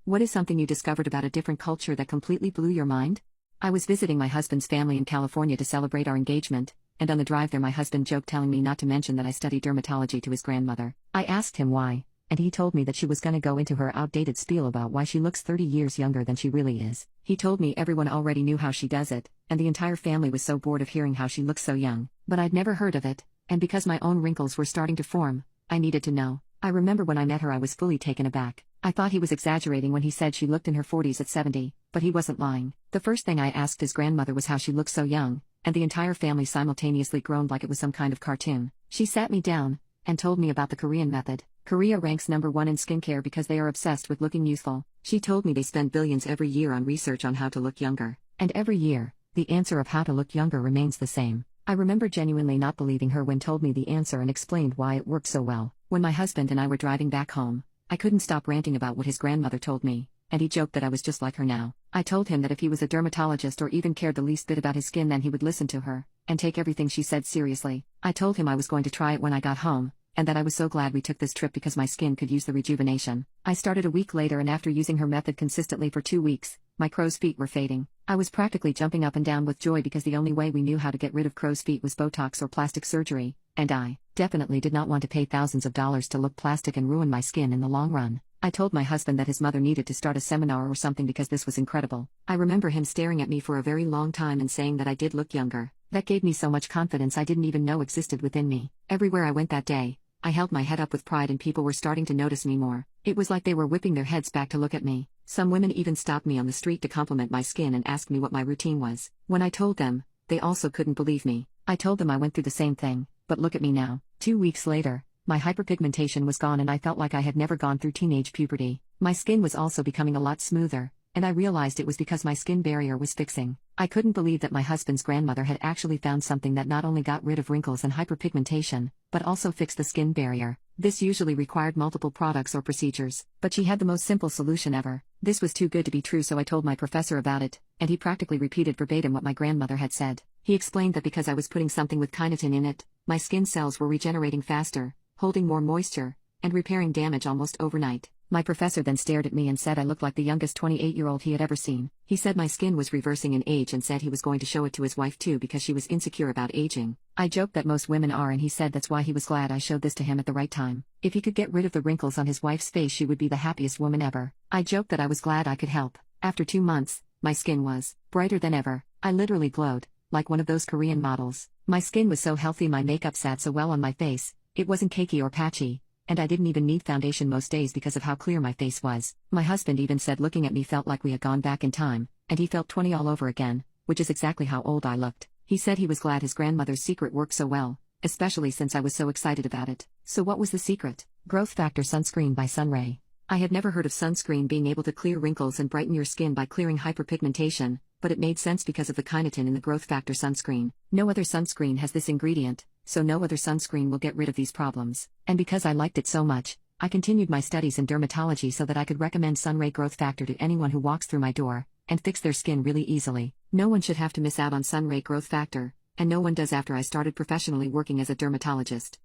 What is something you discovered about a different culture that completely blew your mind? I was visiting my husband's family in California to celebrate our engagement, and on the drive there my husband joked telling me not to mention that I study dermatology to his grandmother. I asked him why, and he told me that she was gonna go into her outdated spiel about why she looks 30 years younger than she really is. He told me everyone already knew how she does it, and the entire family was so bored of hearing how she looks so young. But I'd never heard of it, and because my own wrinkles were starting to form, I needed to know. I remember when I met her I was fully taken aback. I thought he was exaggerating when he said she looked in her 40s at 70, but he wasn't lying. The first thing I asked his grandmother was how she looked so young, and the entire family simultaneously groaned like it was some kind of cartoon. She sat me down and told me about the Korean method. Korea ranks #1 in skincare because they are obsessed with looking youthful. She told me they spend billions every year on research on how to look younger. And every year, the answer of how to look younger remains the same. I remember genuinely not believing her when told me the answer and explained why it worked so well. When my husband and I were driving back home, I couldn't stop ranting about what his grandmother told me, and he joked that I was just like her now. I told him that if he was a dermatologist or even cared the least bit about his skin then he would listen to her, and take everything she said seriously. I told him I was going to try it when I got home, and that I was so glad we took this trip because my skin could use the rejuvenation. I started a week later and after using her method consistently for 2 weeks, my crow's feet were fading. I was practically jumping up and down with joy because the only way we knew how to get rid of crow's feet was Botox or plastic surgery, and I definitely did not want to pay thousands of dollars to look plastic and ruin my skin in the long run. I told my husband that his mother needed to start a seminar or something because this was incredible. I remember him staring at me for a very long time and saying that I did look younger. That gave me so much confidence I didn't even know existed within me. Everywhere I went that day, I held my head up with pride and people were starting to notice me more. It was like they were whipping their heads back to look at me. Some women even stopped me on the street to compliment my skin and asked me what my routine was. When I told them, they also couldn't believe me. I told them I went through the same thing, but look at me now. 2 weeks later, my hyperpigmentation was gone and I felt like I had never gone through teenage puberty. My skin was also becoming a lot smoother, and I realized it was because my skin barrier was fixing. I couldn't believe that my husband's grandmother had actually found something that not only got rid of wrinkles and hyperpigmentation, but also fixed the skin barrier. This usually required multiple products or procedures, but she had the most simple solution ever. This was too good to be true, so I told my professor about it, and he practically repeated verbatim what my grandmother had said. He explained that because I was putting something with kynotin in it, my skin cells were regenerating faster, holding more moisture, and repairing damage almost overnight. My professor then stared at me and said I looked like the youngest 28-year-old he had ever seen. He said my skin was reversing in age and said he was going to show it to his wife too because she was insecure about aging. I joked that most women are, and he said that's why he was glad I showed this to him at the right time. If he could get rid of the wrinkles on his wife's face she would be the happiest woman ever. I joked that I was glad I could help. After 2 months, my skin was brighter than ever. I literally glowed, like one of those Korean models. My skin was so healthy, my makeup sat so well on my face, it wasn't cakey or patchy. And I didn't even need foundation most days because of how clear my face was. My husband even said looking at me felt like we had gone back in time, and he felt 20 all over again, which is exactly how old I looked. He said he was glad his grandmother's secret worked so well, especially since I was so excited about it. So what was the secret? Growth Factor Sunscreen by Sunray. I had never heard of sunscreen being able to clear wrinkles and brighten your skin by clearing hyperpigmentation, but it made sense because of the kynotin in the Growth Factor sunscreen. No other sunscreen has this ingredient, so no other sunscreen will get rid of these problems. And because I liked it so much, I continued my studies in dermatology so that I could recommend Sunray Growth Factor to anyone who walks through my door, and fix their skin really easily. No one should have to miss out on Sunray Growth Factor, and no one does after I started professionally working as a dermatologist.